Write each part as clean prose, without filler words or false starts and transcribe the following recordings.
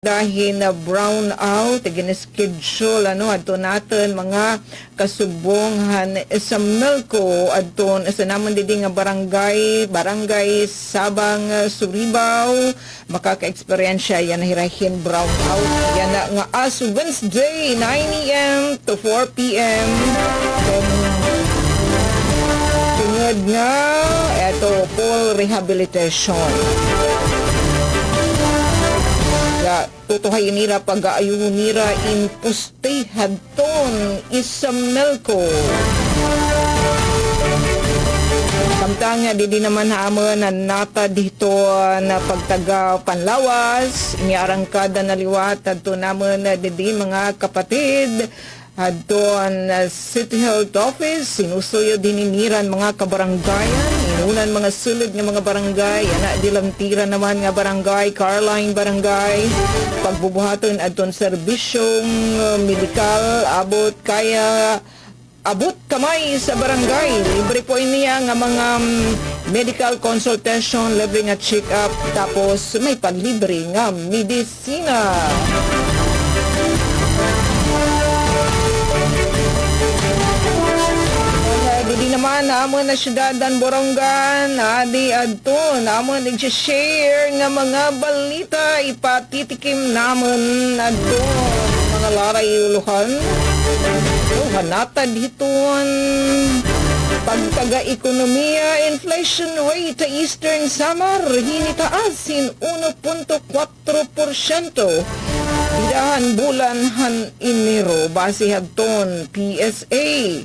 dahil na brown out gina-schedule adto natin mga kasubonghan sa Melco adton sa namon didi nga barangay Sabang Suribao makaka-eksperyensya yan hirahin brown out yan nga as Wednesday 9 a.m. to 4 p.m. Tungod nga eto full rehabilitation tutuhay nira pag-aayuhon nira impuste hadton isang Melco. Samtang di naman hamon na nata dito na pagtaga panlawas, iniarangkada na liwat hadto naman na di mga kapatid hadton City Health Office, sinusuyo dininiran mga kabaranggayan, inunan mga sulod ng mga barangay, dilamtira naman nga barangay, Caroline Barangay, pagbubuhaton adton serbisyong medikal, abot kamay sa barangay. Libre po niya nga mga medical consultation, libre nga check-up, tapos may panlibre nga medisina. Naman namon na syudadan Borongan adi adto namon nag-share nga mga balita ipatitikim namon adto mga laray uluhan hanata diton pagtaga-ekonomiya inflation rate sa Eastern Samar hinitaasin 1.4% bidahan bulan han Enero base hadton PSA.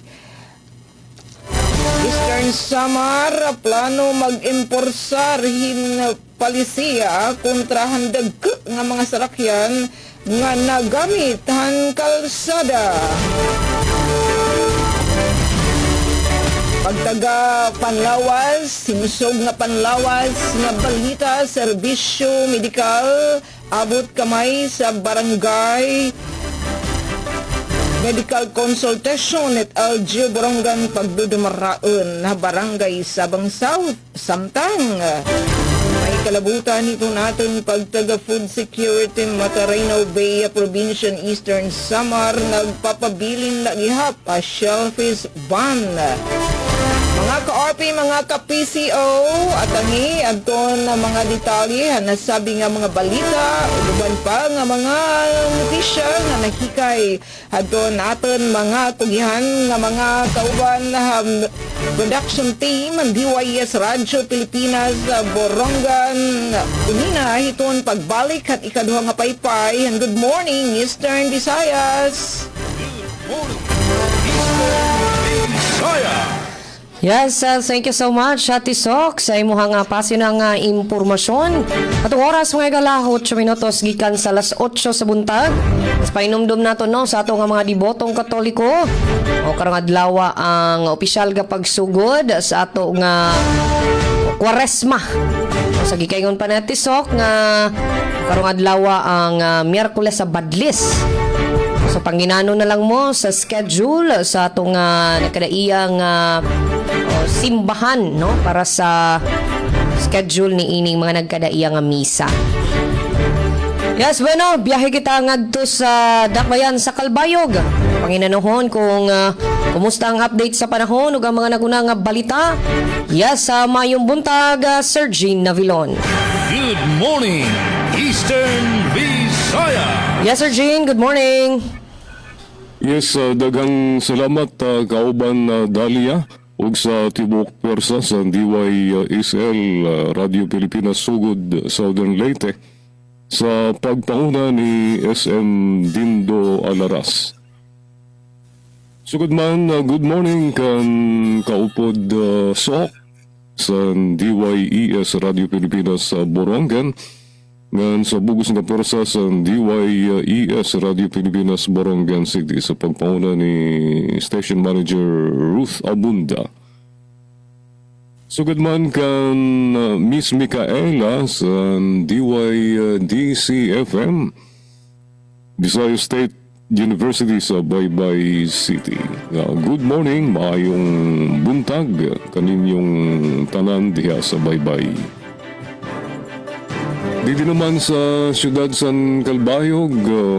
Eastern Samar plano mag-imporsar palisiya kontra handag nga mga sarakyan nga nagamit han kalsada. Pagtaga panlawas, sinusog nga panlawas nga balita serbisyo medikal abot kamay sa barangay medical consultation at Algio Borongan pagdudumaraon na barangay Sabang South. Samtang may kalabutan ito natin pagtaga food security Matarenaw Bay Provincial Eastern Samar nagpapabilin na ihap a shellfish ban. Mga ka-RP, mga ka-PCO at angi adton na mga detalye nasabi nga mga balita uban pa nga mga notisya nga nakikay adton naton mga tugihan nga mga kauban production team ang DYS Radio Pilipinas Borongan unina hiton pagbalik at ikaduha nga paypay and good morning Eastern Visayas. Good morning Eastern Visayas. Yes, thank you so much, Ate Sok, sa imuhang pasinang impormasyon. Atong oras mga galahot, 8 minutos gikan sa alas 8 sa buntag. Mas painumdum nato no sa atong mga dibotong Katoliko. O karong adlaw ang opisyal nga pagsugod sa ato nga Kwaresma. Sa gikaingon pa natin Sok nga karong adlaw ang Miyerkules sa Badlis. So panginano na lang mo sa schedule sa atong nakadaiyang simbahan no para sa schedule ni ining mga nagkadaiyang misa. Yes, bueno, biyahe kita ngadto sa Dakbayan sa Kalbayog. Panginanuhon kung kumusta ang update sa panahon ug ang mga nagunang balita. Yes, sa mayong buntag, Sir Jean Navilon. Good morning, Eastern Visayas. Yes, Sir Jean, good morning. Yes, daghang salamat kauban Dalia ug sa tibok persa sa DYSL Radio Pilipinas sugod Southern Leyte sa pagpanguna ni SM Dindo Alaras. Sugod man, good morning kan kaupod Sok sa DYES Radio Pilipinas sa Borongan ngan sa bugos nga persa sa DYES Radio Pilipinas Borongan City sa pagpanguna ni Station Manager Ruth Abunda. Sugod man kan Miss Micaela sa DYDC-FM Visayas State University sa Baybay City. Good morning, maayong buntag kaninyong tanan diha sa Baybay. Dito naman sa siyudad San Calbayog,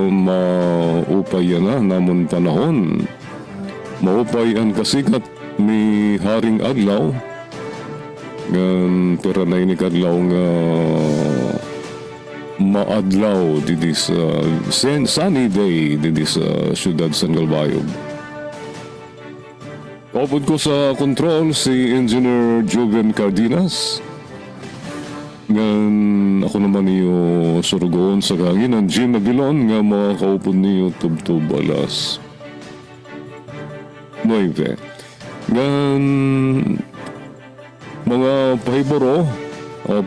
maupay na namon panahon. Maupay ang kasikat ni Haring Adlaw. Ngan pera na ini kadlaw nga maadlaw didi sa sunny day didi sa siyudad San Calbayog. Kaupod ko sa control si Engineer Joven Cardenas. Ngan ako naman niyo surugoon sa kanginan Jim Aguilon nga makakaupod niyo tubtub alas 9. Ngan mga pahiboro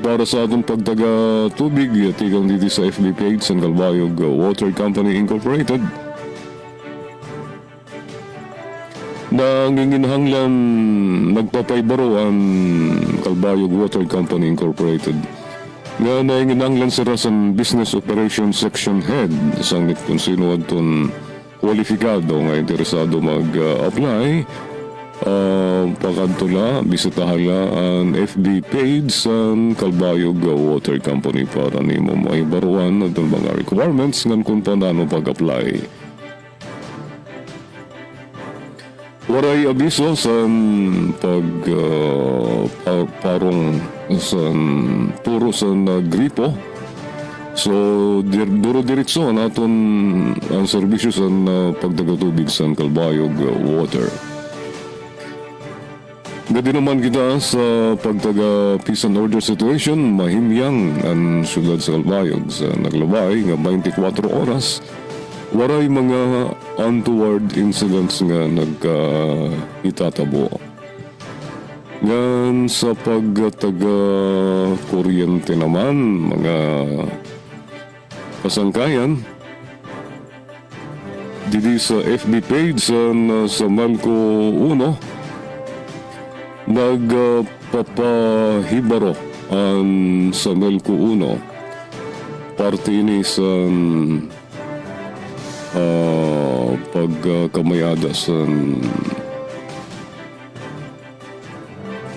para sa atong pagtaga tubig tigang dito sa FB page San Calbayog Water Company Incorporated. Nanginginhanglan nagpapaybaro ang Calbayog Water Company Incorporated nga nanginginhanglan sila sa Business Operations Section Head sangit kung sino aton kwalifikado nga interesado mag-apply. Pakantula, bisitahala ang FB page sa Calbayog Water Company para nimo maibaruan at mga requirements ng kung paano pag-apply. Waray abiso sa parong sa turo sa gripo. So, duro diretso naton ang serbisyo sa pagdagatubig sa Calbayog Water. Gadi naman kita sa pagtaga peace and order situation, mahimyang ang siyudad sa Calbayog sa naglabay nga 24 oras. Waray mga untoward incidents nga nagka-itatabo. Yan sa pagtaga kuryente naman, mga pasangkayan. Didi sa FB page sa Malco 1, nagpapahibaro ang sa Melco 1. Parte ini sa pagkamayada sa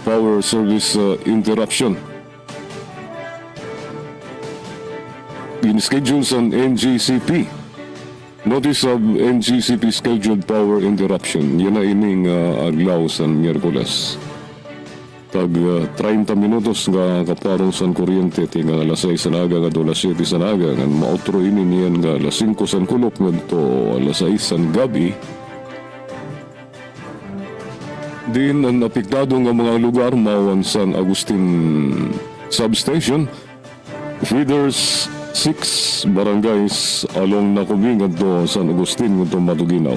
power service interruption. In-schedule sa NGCP. Notice of NGCP scheduled power interruption. Yan na ining adlaw sa Miyerkules. Tag 30 minutos nga kaparong san kuryente tinga alas 6 sa naga nga alas 7 sa naga nga mautro ini niyan nga alas 5 san kulop ngadto alas 6 san gabi. Din ang apektado nga mga lugar mawan San Agustin Substation, Feeders 6 barangays along Nakubing ngadto San Agustin ngadto Matuginaw.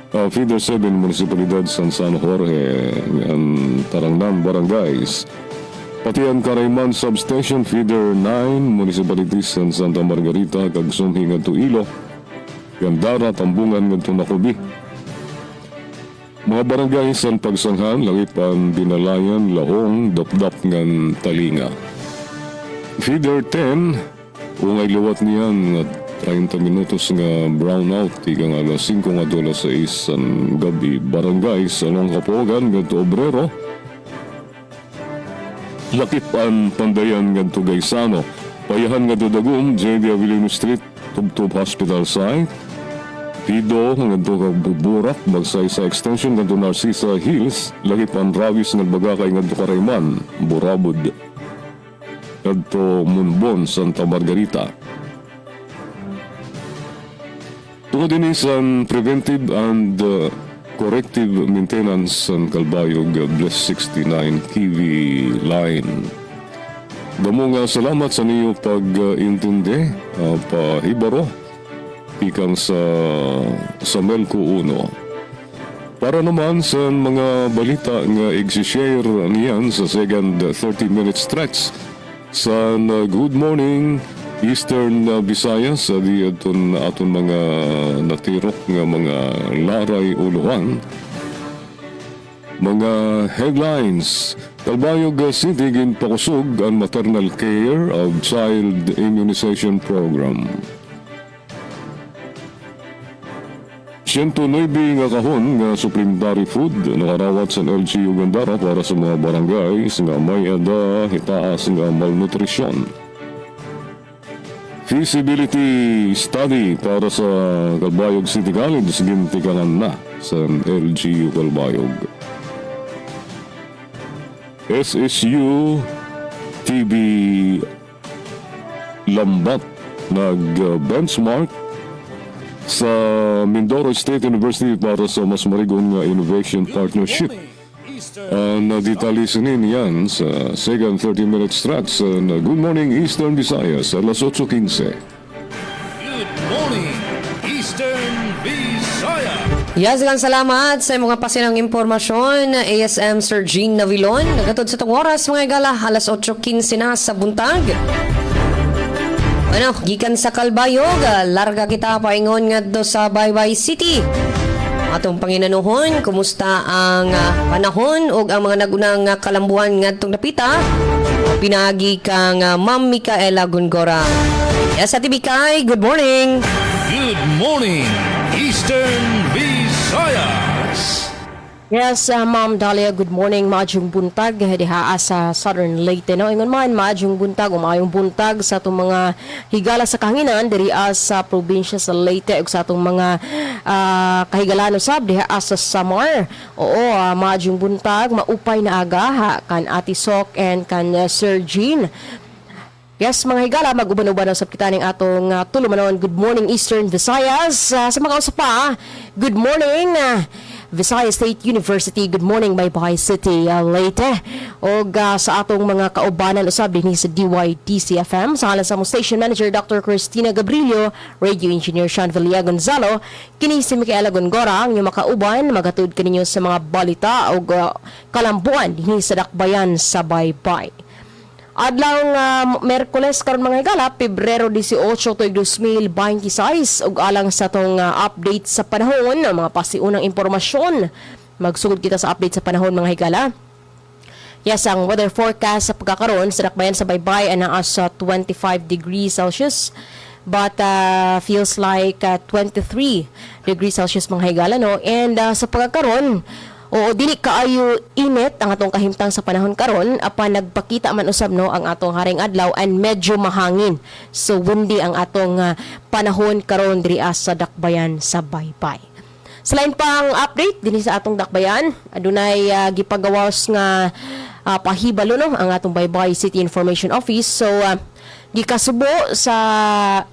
Feeder 7 Municipalidad San Jorge ang Tarangnan Barangays. Pati ang Karayman Substation Feeder 9 Municipality San Santa Margarita kag Sumhi ngadto Ilo. Gandara Tambungan ngadto Nakubi. Mga barangay san pagsanghan Langipan, Binalayan, Lahong, Dapdap ngan Talinga. Feeder 10 ungay liwat niyan 30 minutos nga brownout tigang alas 5 nga alas 6 ang gabi barangay sa Long Kapogan ngadto Obrero. Lakip ang Pandayan ngadto Gaisano, payahan ngadto Dagum, JD Avelino Street, Tubtub Hospital site. Pido ngadto Buburak, Bagsay sa extension ngadto Narcisa Hills, lakip ang Ravis nagbagakay ngadto Karayman, Burabod ngadto Munbon, Santa Margarita. Tungod din sa preventive and corrective maintenance sa Calbayog Bless 69 KV line. Damo nga salamat sa niyo pag-intindi, pahibaro, ikang sa Melco 1. Para naman sa mga balita nga i-share niyan sa second 30-minute stretch sa Good Morning Eastern Visayas di aton mga natirok nga mga laray uluhan. Mga headlines: Calbayog City ginpakusog ang maternal care of child immunization program. 109 nga kahon nga supplementary food nakarawat sa LGU Gandara para sa mga barangay nga may ada hitaas nga malnutrisyon. feasibility study para sa Calbayog City College gintiganan na sa LGU Calbayog. SSU TB Lambat nag-benchmark sa Mindoro State University para sa mas marigong Innovation Partnership. Naditalisanin yan sa second 30 minutes tracks na Good Morning Eastern Visayas alas 8:15. Good morning, Eastern Visayas. Yes, gan salamat sa mga pasinang impormasyon. ASM Sir Jean Navilon. Nagatod sa itong oras mga igala, alas 8:15 na sa buntag. Ano, gikan sa Calbayog, larga kita paingon nga do sa Baybay City. Atong panginanuhon, kumusta ang panahon o ang mga nagunang kalambuan nga itong napita? Pinagi kang Ma'am Micaela Gongora. Yes, Ate Bikay, good morning. Good morning, Eastern Visayas. Yes, Ma'am Dalia, good morning. Maadjong buntag diha sa Southern Leyte. No, ingon man maadjong buntag o maayong buntag sa atong mga higala sa kahanginan diri sa probinsya sa Leyte ug sa atong mga kahigalan usab diha sa Samar. Oo, maadjong buntag, maupay na aga kan Ate Sok and kan Sir Jean. Yes, mga higala, mag-uban-uban ang kita ng atong tulumanon. Good morning, Eastern Visayas. Sa mga usapa, good morning, Visayas State University. Good morning, Baybay City, Leyte. O sa atong mga kaubanan usab din sa DYDC-FM. Sa halang sa mong Station Manager, Dr. Cristina Gabrillo, Radio Engineer Sean Villa Gonzalo, kini si Micaela Gongora, ang inyong makauban, magatud kaninyo sa mga balita o kalambuan din sa dakbayan sa Baybay. Adlaw Merkules karon mga higala, Pebrero 18 tuig 2026 ug alang sa tong update sa panahon, mga pasiunang impormasyon. Magsugod kita sa update sa panahon mga higala. Yes, ang weather forecast sa pagkakaroon sa dakbayan sa Baybay ana sa 25 degrees Celsius. But feels like 23 degrees Celsius mga higala, no? And sa pagkakaroon, o dili kaayo init ang atong kahimtang sa panahon karon, apan nagpakita man usab no ang atong haring adlaw and medyo mahangin. So windy ang atong panahon karon diri sa dakbayan sa Baybay. Sa lain pang update dinhi sa atong dakbayan, adunay gipagawas nga pahibalo no ang atong Baybay City Information Office. So gikasubo sa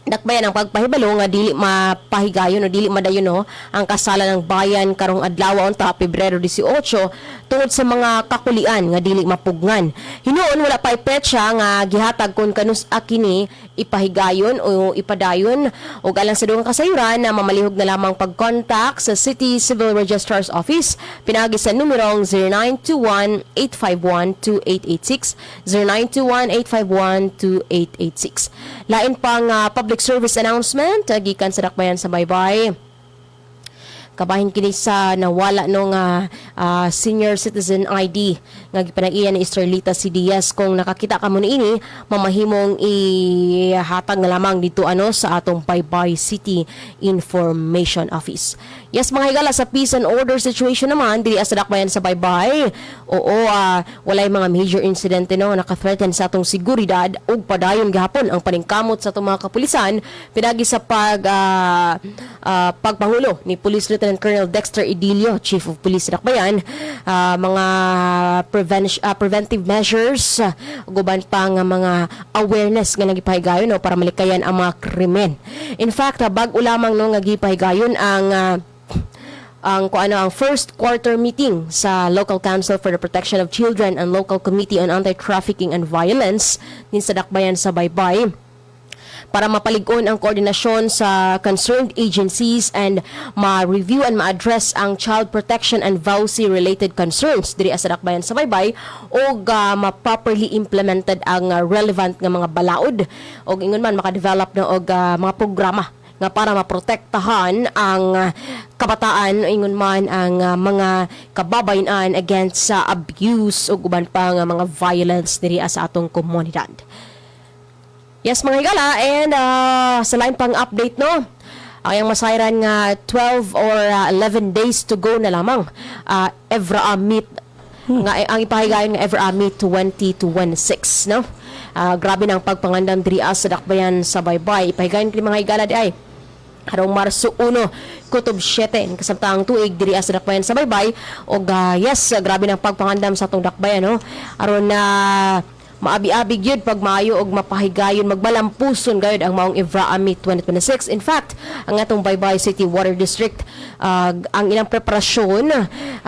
dakbayan ang pagpahibalo nga dili mapahigayon o dili madayon no ang kasalan ng bayan karong adlaw unta Pebrero 18 tungod sa mga kakulian nga dili mapugnan. Hinuon wala pay petsa nga gihatag kun kanus akini ipahigayon o ipadayon o alang sa dugang kasayuran na mamalihog na lamang pag-contact sa City Civil Registrar's Office pinagi sa numerong 0921-851-2886 0921-851-2886. Lain pang public service announcement gikan sa dakbayan sa Baybay. Kabahin kini sa nawala nung senior citizen ID nga gipanag-iya ni Estrelita C. Diaz. Kung nakakita ka mo ini, mamahimong ihatag na lamang dito sa atong Baybay City Information Office. Yes, mga higala, sa peace and order situation naman diri sa dakbayan sa Baybay. Oo, walay mga major incident no naka-threaten sa atong seguridad ug padayon gihapon ang paningkamot sa atong mga kapulisan pinagi sa pagpangulo ni Police Lieutenant Colonel Dexter Idilio, Chief of Police sa dakbayan, mga preventive measures guban pa nga mga awareness nga nagipahigayon no para malikayan ang mga krimen. In fact, bag-o lamang no nga gipahigayon ang first quarter meeting sa Local Council for the Protection of Children and Local Committee on Anti-Trafficking and Violence din sa dakbayan sa Baybay para mapalig-on ang koordinasyon sa concerned agencies and ma-review and ma-address ang child protection and vowsy-related concerns diri sa dakbayan sa Baybay o ma-properly implemented ang relevant nga mga balaod o ingon man maka-develop na og mga programa nga para maprotektahan ang kabataan ingon man ang mga kababayan against sa abuse o uban pa nga mga violence diri sa atong komunidad. Yes, mga higala, and sa line pang update no, ang masayran nga 12 or 11 days to go na lamang Evra Meet nga ang ipahigayon nga Evra Meet 2026 no. Grabe ng pagpangandam diri sa dakbayan sa Baybay. Ipahigayon kini mga higala di ay karong Marso 1, kutob 7 kasamtang tuig diri sa dakbayan sa Baybay og grabe ng pagpangandam sa atong dakbayan no aron na maabi-abig yun pag maayo og mapahigayon magbalampuson gayud ang maong Evra Ami 2026. In fact, ang atong Baybay City Water District ang ilang preparasyon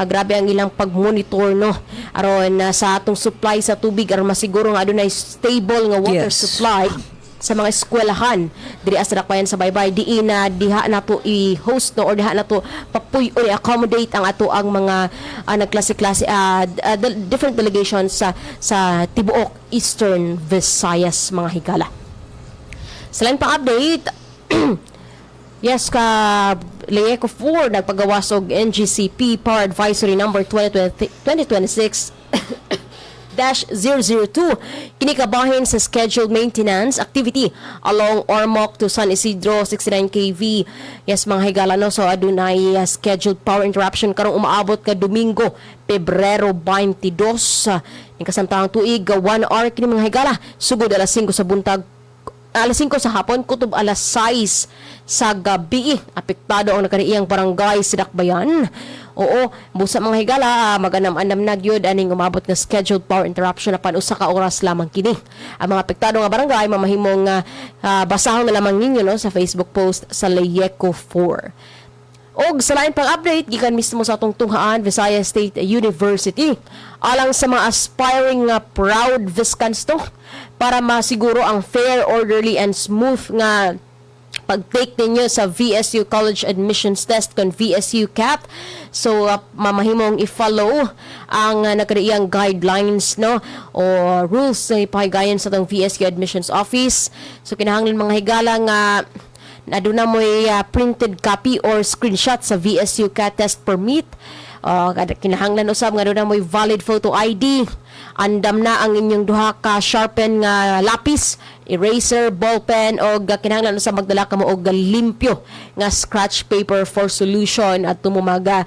grabe ang ilang pagmonitor no aron sa atong supply sa tubig aron masiguro nga adunay stable nga water Yes. supply sa mga eskwelahan diri sa dakbayan sa Baybay diin na diha nato i-host no or diha nato papuy or accommodate ang ato ang mga nagklase-klase different delegations sa tibuok Eastern Visayas mga higala. Sa lain pang update yes ka Leyeco 4 nagpagawas og NGCP Power Advisory number 2026 -002 kinikabahin sa scheduled maintenance activity along Ormoc to San Isidro 69 kV. Yes mga higala no, so adunay scheduled power interruption karong umaabot ka Domingo Pebrero 22 ning kasamtang tuig 1 hour kini mga higala sugod alas 5 sa buntag alas 5 sa hapon kutob alas 6 sa gabi. Apektado ang nakariiyang barangay sa Dakbayan. Oo, busa mga higala, maganam-andam na gyud aning umabot nga scheduled power interruption na pan usa ka oras lamang kini. Ang mga apektado nga barangay mamahimong basahon na lamang ninyo no sa Facebook post sa Leyeco 4. Og sa lain pang update gikan mismo sa atong tunghaan Visayas State University alang sa mga aspiring proud Viscans to para masiguro ang fair, orderly and smooth nga pag-take ninyo sa VSU College Admissions Test kon VSU CAT. So mamahimong i-follow ang nakariiyang guidelines no o rules na ipahigayon sa tong VSU Admissions Office. So kinahanglan mga higala nga aduna mo'y printed copy or screenshot sa VSU CAT test permit. Kinahanglan usab nga aduna mo'y valid photo ID. Andam na ang inyong duha ka sharpen nga lapis, eraser, ballpen o kinahanglan sa magdala ka mo og limpyo nga scratch paper for solution at tumumaga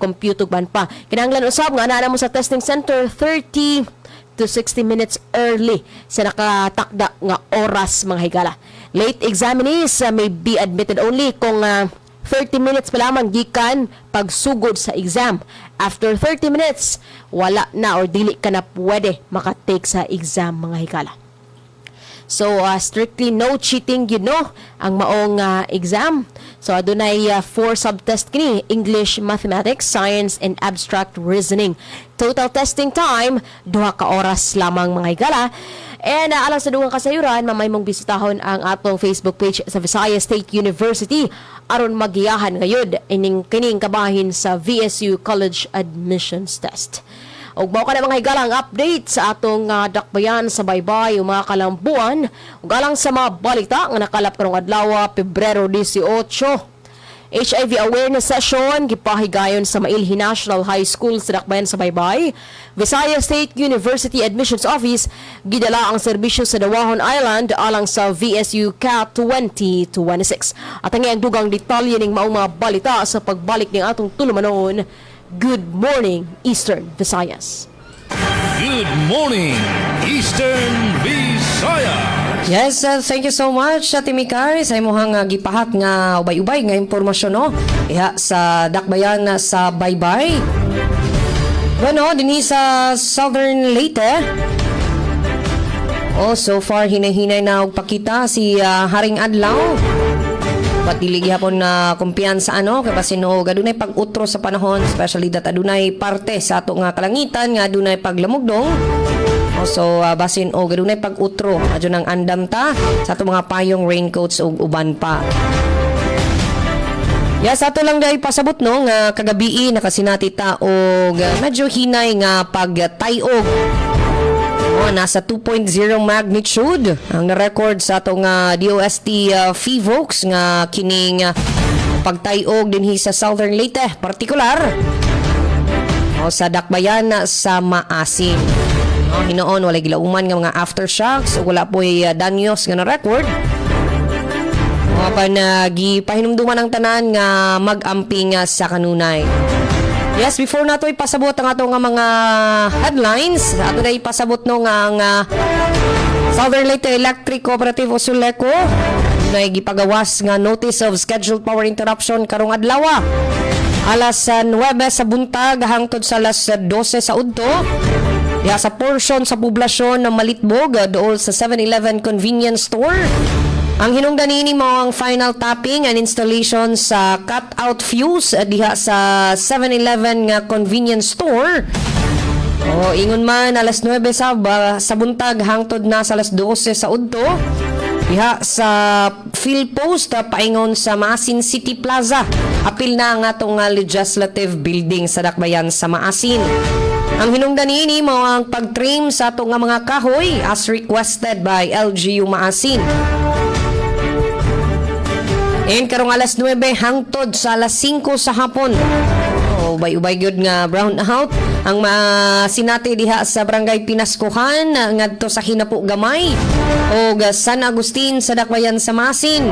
compute ban pa. Kinahanglan usab nga ana mo sa testing center 30 to 60 minutes early sa nakatakda nga oras mga higala. Late examinees may be admitted only kung 30 minutes pa lamang gikan pagsugod sa exam. After 30 minutes, wala na or dili ka na pwede makatake sa exam mga higala. So, strictly no cheating, ang maong exam. So, adunay 4 subtest kini, English, Mathematics, Science, and Abstract Reasoning. Total testing time, 2 ka oras lamang mga higala. And alang sa dugang kasayuran, mamay mong bisitahon ang atong Facebook page sa Visayas State University aron magiyahan ngayod ining kining kabahin sa VSU College Admissions Test. Og mao ka na mga higala ang update sa atong dakbayan sa Baybay o mga kalambuan ug alang sa mga balita nga nakalap karong adlaw Pebrero 18. HIV awareness session gipahigayon sa Mailhi National High School sa dakbayan sa Baybay. Visayas State University Admissions Office gidala ang serbisyo sa Dawahon Island alang sa VSU CAT 2026. At ang dugang detalye ning maong mga balita sa pagbalik ning atong tulumanon. Good morning, Eastern Visayas. Good morning, Eastern Visayas. Yes, thank you so much sa Timikar sa imuhang gipahat nga ubay-ubay nga impormasyon no iha sa dakbayan sa Baybay. Bueno, dinhi sa Southern Leyte. So far hinay-hinay na og pakita si Haring Adlaw. Patili gyapon na kumpiyansa kay basin og adunay pag-utro sa panahon, especially that adunay parte sa ato nga kalangitan nga adunay paglamugdong. So basin og adunay pag-utro adyo nang andam ta sa ato mga payong raincoats ug uban pa. Yes, ato lang dai pasabot no nga kagabi nakasinati ta og medyo hinay nga pagtayog. Nasa 2.0 magnitude ang na-record sa atong DOST FIVOX nga kining pagtayog dinhi sa Southern Leyte, partikular sa dakbayan sa Maasin. Hinoon walay gilauman nga mga aftershocks ug wala po'y danyos nga na-record. Mapan gipahinumduman ang tanan nga mag-amping sa kanunay. Yes, before nato ipasabot ang ato nga mga headlines, ato na ipasabot no nga Southern Leyte Electric Cooperative o Suleco na gipagawas nga notice of scheduled power interruption karong adlaw. Alas 9 sa buntag hangtod sa alas 12 sa udto. Ya sa portion sa poblasyon ng Malitbog dool sa 7-Eleven convenience store. Ang hinungdan nini mo ang final tapping and installation sa cut-out fuse diha sa 7-Eleven nga convenience store. Ingon man alas 9 sa buntag hangtod na sa alas 12 sa udto. Diha sa Philpost paingon sa Maasin City Plaza. Apil na ang atong legislative building sa Dakbayan sa Maasin. Ang hinungdan niini mo ang pag-trim sa atong mga kahoy as requested by LGU Maasin. And karong alas 9 hangtod sa alas 5 sa hapon. Ubay-ubay gyud nga brown out ang sinati diha sa Barangay Pinaskuhan ngadto sa Hinapo Gamay o San Agustin sa Dakbayan sa Maasin.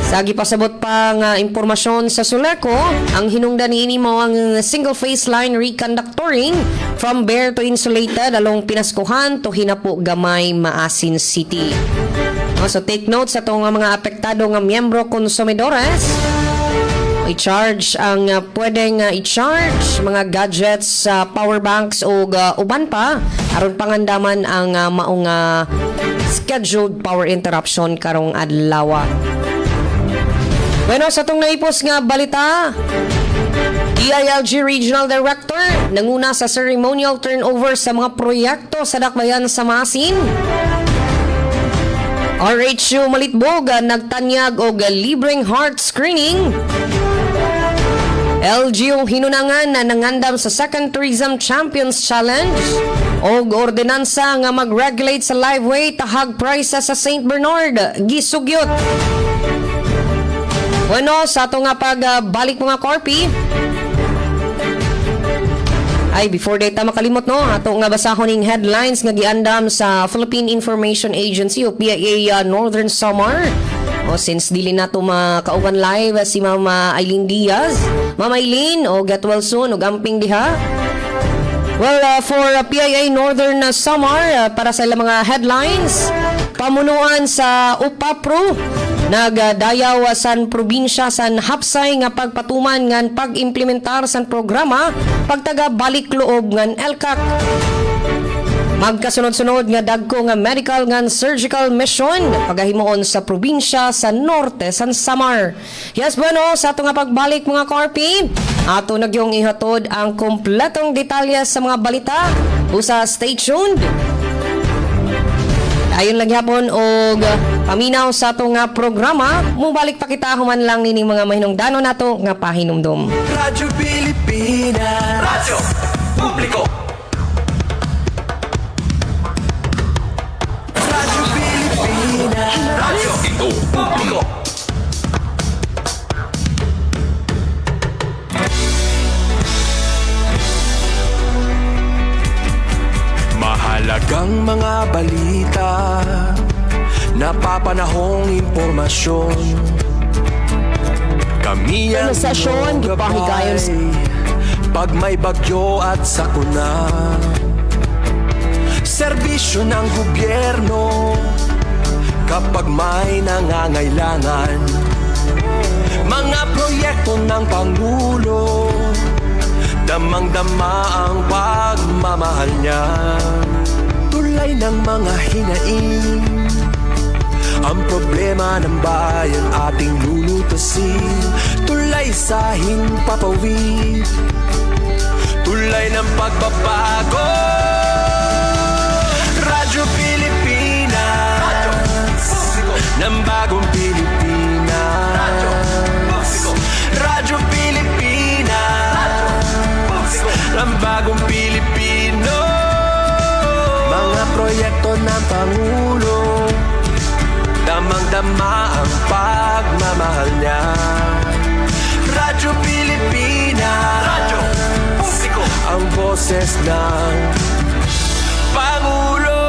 Sa gipasabot pa nga impormasyon sa Suleco, ang hinungdan niini mo ang single phase line reconductoring from bare to insulated along Pinaskuhan to Hinapo Gamay, Maasin City. So take note sa itong mga apektado nga miyembro konsumidores. I-charge ang pwedeng i-charge mga gadgets, power banks o uban pa aron pangandaman ang maong scheduled power interruption karong adlaw. Bueno, sa itong naipos nga balita, DILG Regional Director nanguna sa ceremonial turnover sa mga proyekto sa Dakbayan sa Maasin. RHU Malitbog nagtanyag og libreng heart screening. LGU hinunangan na nangandam sa Second Tourism Champions Challenge og ordinansa nga mag-regulate sa live weight tahag prices sa St. Bernard gisugyot. Bueno, sa ato nga pagbalik mga korpi, ay before data makalimot no, ato nga basahon ning headlines nga giandam sa Philippine Information Agency o PIA Northern Samar. Since dili na to makauban live si Mama Aileen Diaz, Mama Aileen o get well soon o gamping diha. Well, for PIA Northern Samar, para sa ilang mga headlines, pamunuan sa UPAPRO nagdayaw san probinsya san hapsay nga pagpatuman ngan pag-implementar san programa pagtaga balik loob ngan LCAC. Magkasunod-sunod nga dagko nga medical ngan surgical mission pagahimuon sa probinsya sa norte san Samar. Yes, bueno, sa ato nga pagbalik mga korpi, ato nagyong ihatod ang kompletong detalye sa mga balita. Usa, stay tuned. Ayon lang yapon og paminaw sa ato nga programa, mubalik pa kita human lang nining mga mahinungdanon nato nga pahinumdom. Radyo Pilipinas, Radyo Publiko. Radyo Pilipinas, Radyo Publiko. Mahalagang mga balita, napapanahong impormasyon. Kami ang sesyon, gipahigayon pag may bagyo at sakuna. Serbisyo ng gobyerno kapag may nangangailangan. Mga proyekto ng Pangulo, damang-dama ang pagmamahal niya. Tulay ng mga hinaing, ang problema ng bayan ating lulutasin. Tulay sa himpapawid, tulay ng pagbabago. Radyo Pilipinas, ng bagong Pilipinas. Radyo Pilipinas, ng bagong Pilipino. Mga proyekto ng Pangulo, damang-dama ang pagmamahal niya. Radyo Pilipinas, Radyo Publiko, ang boses ng Pangulo.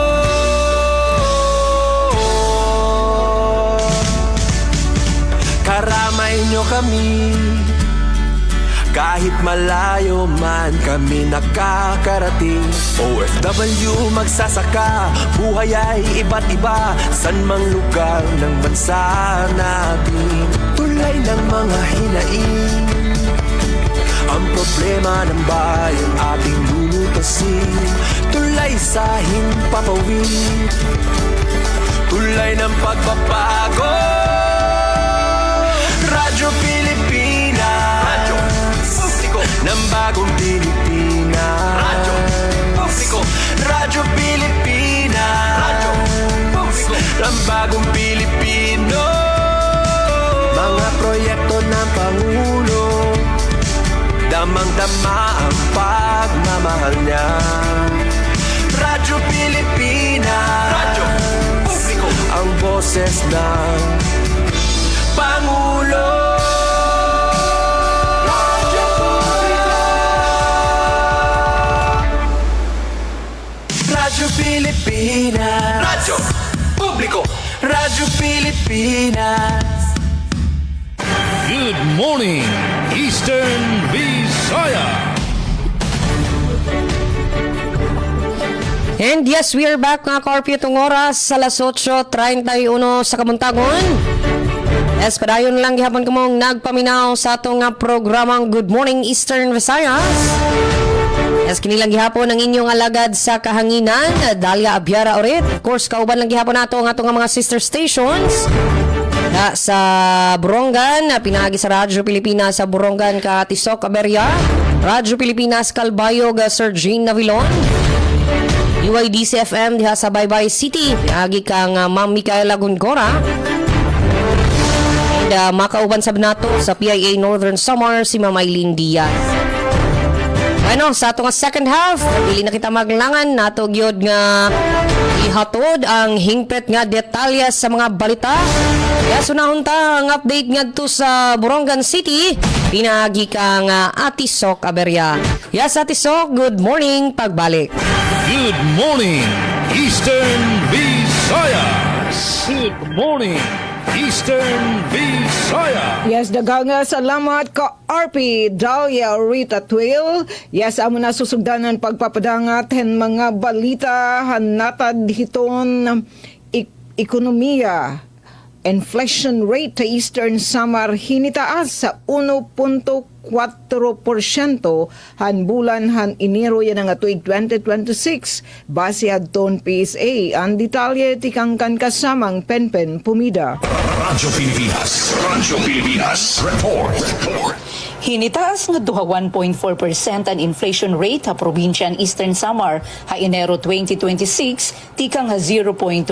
Karamay nyo kami, Kahit malayo man kami nakakarating. OFW magsasaka, buhay ay iba't iba, san mang lugar ng bansa natin. Tulay ng mga hinaing, ang problema ng bayan ating lulutasin. Tulay sa himpapawid, tulay ng pagbabago. Radyo Pilipinas, radyo publiko ng bagong Pilipinas. Radyo publiko, Radyo Pilipinas, radyo publiko ng bagong Pilipino. Mga proyekto ng Pangulo, damang-dama ang pagmamahal niya. Radyo Pilipinas, radyo publiko, ang boses ng Pangulo. Radyo publiko, Radyo Pilipinas, radyo publiko, Radyo Pilipinas. Good morning, Eastern Visaya. And yes, we are back mga Corpio itong oras sa alas 8:31 sa Kamuntagon. Yes, padayon lang gihapon ko mong nagpaminaw sa atong programang Good Morning Eastern Visayas. Yes, kinilang gihapon ang inyong alagad sa kahanginan, Dalia Abiara Orit. Of course, kauban lang gihapon nato ang atong mga sister stations. Sa Borongan, pinagi sa Radyo Pilipinas sa Borongan, Katisok, Aberia. Radyo Pilipinas, Calbayog, Sir Jean Navilon. UIDC FM diha sa Baybay City, pinagi kang Ma'am Micaela Gungora. And makauban sab nato sa PIA Northern Samar si Ma'am Eileen Diaz. Ano, sa atong second half, dili na kita maglangan nato gyud nga ihatod ang hingpet nga detalye sa mga balita. Kaya sunahon ta ang update ngadto sa Borongan City, pinagi kang Atisok Aberia. Yes, Atisok, good morning, pagbalik. Good morning, Eastern Visayas. Good morning, Eastern Visayas. Yes, dagang salamat ka RP Dalia Rita Twill. Yes, amo na susugdanan pagpapadangat hen mga balita hanatad hiton ekonomiya. Inflation rate sa Eastern Samar hinitaas sa 1.4% han bulan han Enero yan nga tuig 2026 base adton PSA. Ang detalye tikangkan kasamang Penpen Pumida. Radyo Pilipinas report. Hinitaas nga duha 1.4% ang inflation rate ha probinsya ng Eastern Samar ha Enero 2026 tikang ha 0.2%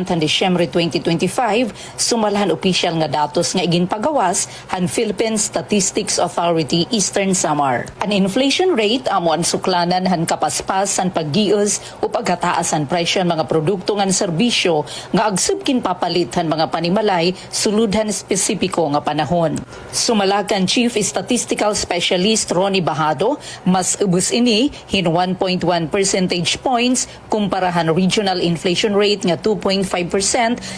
han Disyembre 2025 sumalahan opisyal nga datos nga iginpagawas han Philippine Statistics Authority Eastern Samar. Ang inflation rate amo ang suklanan han kapaspas san paggios o paghataas ang presyo ng mga produkto nga serbisyo nga agsub kinpapalit han mga panimalay sulud han espesipiko nga panahon. Sumalakan Chief Statistical Specialist Ronnie Bahado, mas ubos ini hin 1.1 percentage points kumparahan regional inflation rate nga 2.5%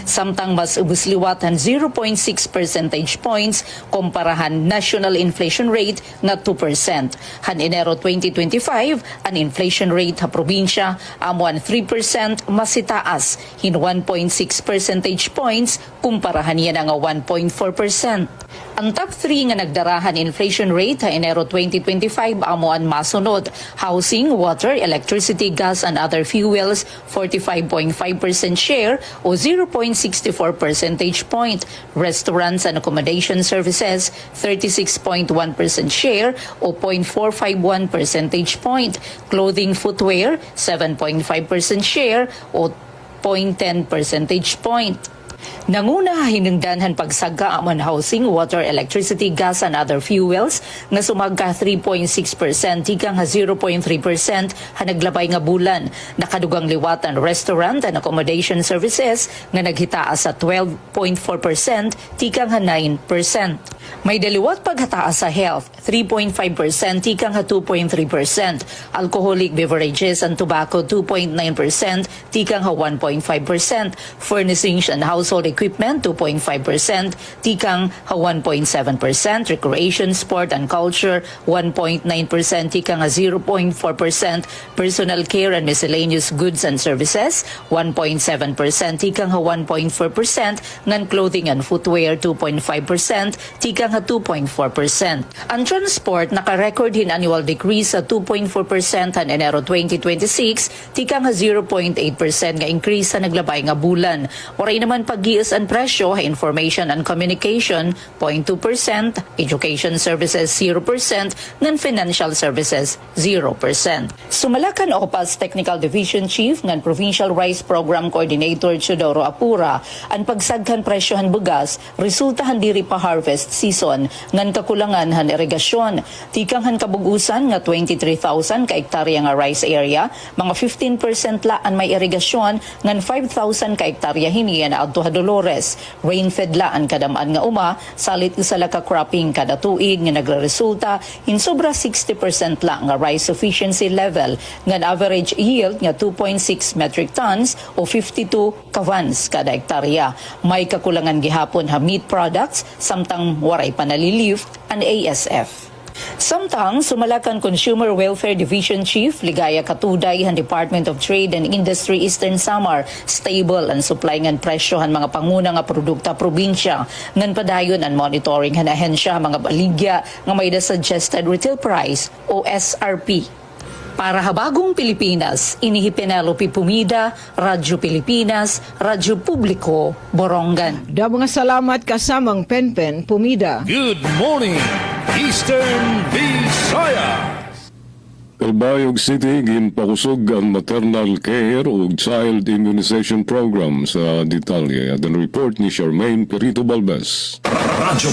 samtang mas ubos liwatan 0.6 percentage points kumparahan national inflation rate nga 2%. Han Enero 2025, ang inflation rate ha probinsya amuan 3% mas itaas hin 1.6 percentage points kumparahan yan nga 1.4%. Ang top 3 nga nagdarahan inflation rate ha Enero 2025 amuan masunod: housing, water, electricity, gas and other fuels 45.5% share o 0.64 percentage point, restaurants and accommodation services 36.1% share o 0.451 percentage point, clothing, footwear 7.5% share o 0.10 percentage point. Nanguna hinungdanhan pagsaga aman housing, water, electricity, gas and other fuels nga sumagka 3.6% tikang 0.3% hanaglabay nga bulan. Nakadugang liwatan restaurant and accommodation services nga naghitaas sa 12.4% tikang 9%. May daliwat paghataas sa health 3.5% tikang 2.3%, alcoholic beverages and tobacco 2.9% tikang 1.5%, furnishings and housing household equipment 2.5%, tikang 1.7%, recreation, sport and culture 1.9%, tikang 0.4%, personal care and miscellaneous goods and services 1.7%, tikang 1.4%, ngan clothing and footwear 2.5%, tikang 2.4%. Ang transport naka-record hin annual decrease sa 2.4% han Enero 2026, tikang 0.8% nga increase sa naglabay nga bulan. Waray naman pag-giis ang presyo ha information and communication 0.2%, education services 0%, ngan financial services 0%. Sumalakan o pas Technical Division Chief ngan Provincial Rice Program Coordinator Chodoro Apura, ang pagsaghan presyohan bugas resultahan diri pa harvest season ngan kakulangan han irigasyon. Tikang han kabugusan nga 23,000 ka hektarya nga rice area, mga 15% laan may irigasyon ngan 5,000 ka hektarya hiniya na adto Dolores. Rain-fed laan kadamaan nga uma, salit isala ka cropping kada tuig nga nagresulta in sobra 60% la nga rice sufficiency level ngan average yield nga 2.6 metric tons o 52 kavans kada hektarya. May kakulangan gihapon ha meat products samtang waray panalilift ang ASF. Samtang sumalakan Consumer Welfare Division Chief Ligaya Katuday han Department of Trade and Industry Eastern Samar, stable ang supply ngan presyo han mga panguna nga produkta probinsya ngan padayon ang monitoring han ahensya mga baligya nga may the suggested retail price o SRP. Para habagong Pilipinas, inihi Penelope Pumida, Radyo Pilipinas, Radyo Publiko, Borongan. Da mga salamat kasamang Penpen Pumida. Good morning, Eastern Visayas. Calbayog City ginpakusog ang maternal care o child immunization program sa detalye. At ang report ni Charmaine Perito Balbes. Radyo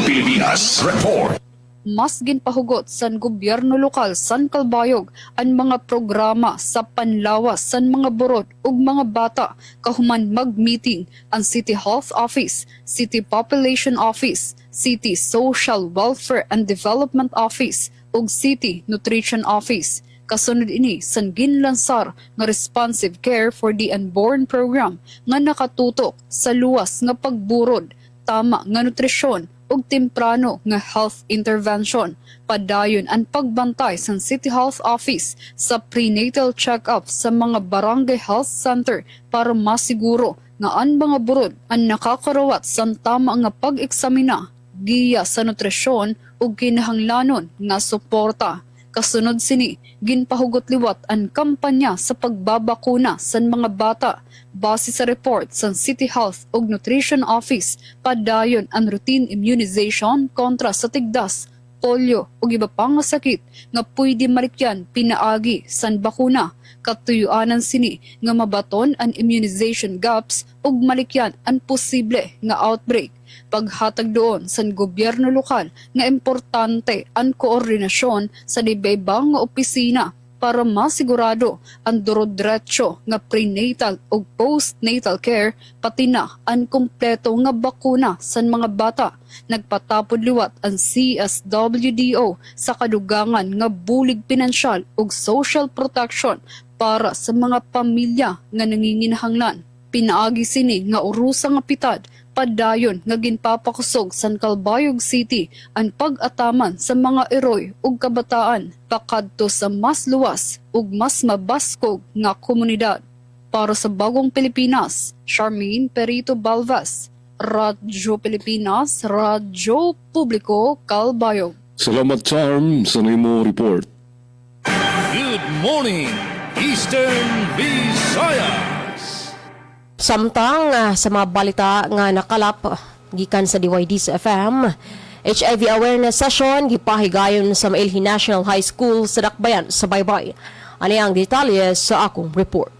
Pilipinas report. Mas ginpahugot san gobyerno lokal san Calbayog ang mga programa sa panlawas san mga burod ug mga bata kahuman mag-meeting ang City Health Office, City Population Office, City Social Welfare and Development Office ug City Nutrition Office. Kasunod ini san ginlansar nga responsive care for the unborn program nga nakatutok sa luwas nga pagburod, tama nga nutrisyon ug temprano nga health intervention. Padayon ang pagbantay sa City Health Office sa prenatal check-up sa mga barangay health center para masiguro nga ang mga burod ang nakakarawat sa tama nga pag-eksamina, giya sa nutrisyon ug kinahanglanon nga suporta. Kasunod sini, ginpahugot liwat ang kampanya sa pagbabakuna sa mga bata. Base sa report sa City Health ug Nutrition Office, padayon ang routine immunization kontra sa tigdas, polio ug iba pang sakit nga pwede malikyan pinaagi san bakuna. Katuyuanan sini nga mabaton ang immunization gaps ug malikyan ang posible nga outbreak. Paghatag doon sa gobyerno lokal nga importante ang koordinasyon sa iba-ibang nga opisina para masigurado ang durodretso nga prenatal ug postnatal care pati na ang kompleto nga bakuna sa mga bata. Nagpatapod liwat ang CSWDO sa kadugangan nga bulig pinansyal ug social protection para sa mga pamilya nga nanginginahanglan. Pinaagi sini nga urusa nga pitad padayon nga ginpapakusog sa Calbayog City ang pag-ataman sa mga eroy ug kabataan pakadto sa mas luwas ug mas mabaskog nga komunidad. Para sa Bagong Pilipinas, Charmaine Perito Balbas, Radyo Pilipinas, Radyo Publiko, Calbayog. Salamat Charm sa nimo report. Good morning, Eastern Visayas. Samtang sa mga balita nga nakalap gikan sa DYD's FM, HIV awareness session gipahigayon sa Mailhi National High School sa Dakbayan sa Baybay. Ani ang detalye sa akong report.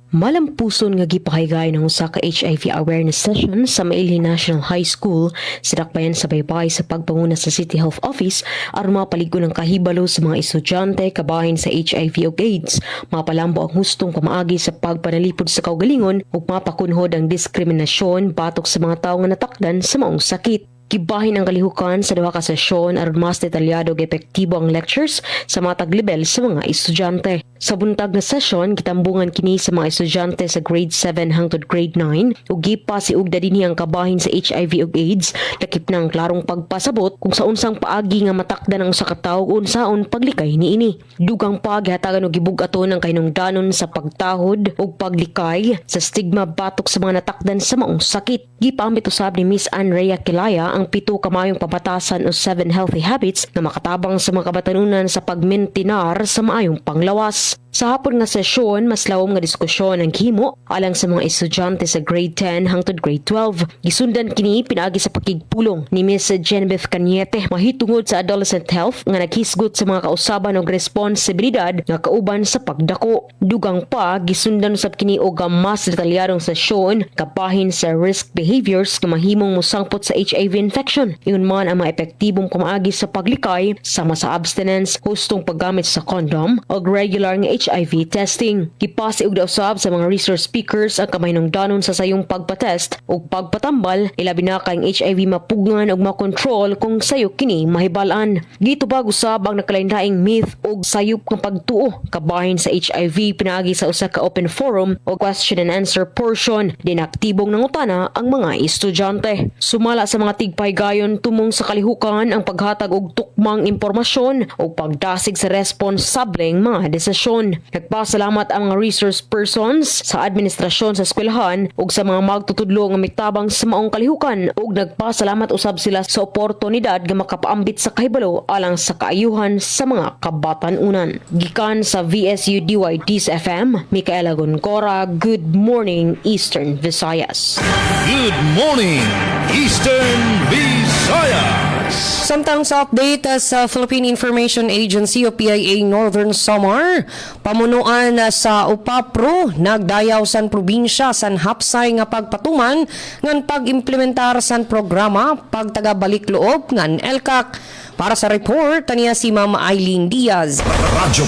Malampuson nga gipahigay ng usa ka HIV awareness session sa Mailhi National High School sa Dakbayan sa Baybay sa pagpanguna sa City Health Office aron mapaligo ng kahibalo sa mga estudyante kabahin sa HIV ug AIDS, mapalambo ang hustong pamaagi sa pagpanalipod sa kaugalingon ug mapakunhod ang diskriminasyon batok sa mga tawo nga natakdan sa maong sakit. Gibahin ang kalihukan sa duha ka sesyon aron mas detalyado ug epektibo ang lectures sa matag level sa mga estudyante. Sa buntag na sesyon, kitambungan kini sa mga estudyante sa grade 7 hangtod grade 9 ug gipasiugda dinhi ang kabahin sa HIV ug AIDS, lakip ng klarong pagpasabot kung sa unsang paagi nga matakdan ang usa ka tawo ug unsaon paglikay niini. Dugang pa gihatagan og gibug-aton ang kahinungdanon sa pagtahod ug paglikay sa stigma batok sa mga natakdan sa maong sakit. Gipamit usab ni Miss Andrea Kilaya ang 7 kamayong pabatasan o 7 healthy habits na makatabang sa mga kabatanunan sa pagmintinar sa maayong panglawas. Sa hapon nga sesyon, mas lawom nga diskusyon ang gihimo alang sa mga estudyante sa grade 10 hangtod grade 12. Gisundan kini pinaagi sa pakigpulong ni Miss Genevieve Cañete mahitungod sa adolescent health nga naghisgot sa mga kausaban og responsibilidad nga kauban sa pagdako. Dugang pa gisundan usab kini og mas detalyadong sesyon kabahin sa risk behaviors nga mahimong mosangpot sa HIV infection. Ingon man ang mga epektibong pamaagi sa paglikay sama sa abstinence, hustong paggamit sa condom ug regular nga HIV testing. Gipasiug daw usab sa mga resource speakers ang kamahinungdanon sa sayong pagpatest ug pagpatambal ilabi na kay HIV mapugngan ug makontrol kung sayo kini mahibalan. Gitubag usab ang nakalainlaing myth ug sayop nga pagtuo kabahin sa HIV pinaagi sa usa ka open forum o question and answer portion din aktibong nangutana ang mga estudyante. Sumala sa mga tigpahigayon tumong sa kalihukan ang paghatag og tukmang impormasyon o pagdasig sa responsableng mga desisyon. Nagpasalamat ang mga resource persons sa administrasyon sa eskwelahan ug sa mga magtutudlo nga mitabang sa maong kalihukan ug nagpasalamat usab sila sa oportunidad nga makapaambit sa kahibalo alang sa kaayuhan sa mga kabatan-unan. Gikan sa VSU DYD's FM, Micaela Goncora, Good Morning Eastern Visayas. Good morning, Eastern Visayas. Samtang sa update sa Philippine Information Agency o PIA Northern Samar, pamunuan sa UPAPRO nagdayaw san probinsya san hapsay nga pagpatuman ngan pag-implementar san programa pagtagabalik loob ngan LCAC. Para sa report, taniya si Ma'am Eileen Diaz. Radyo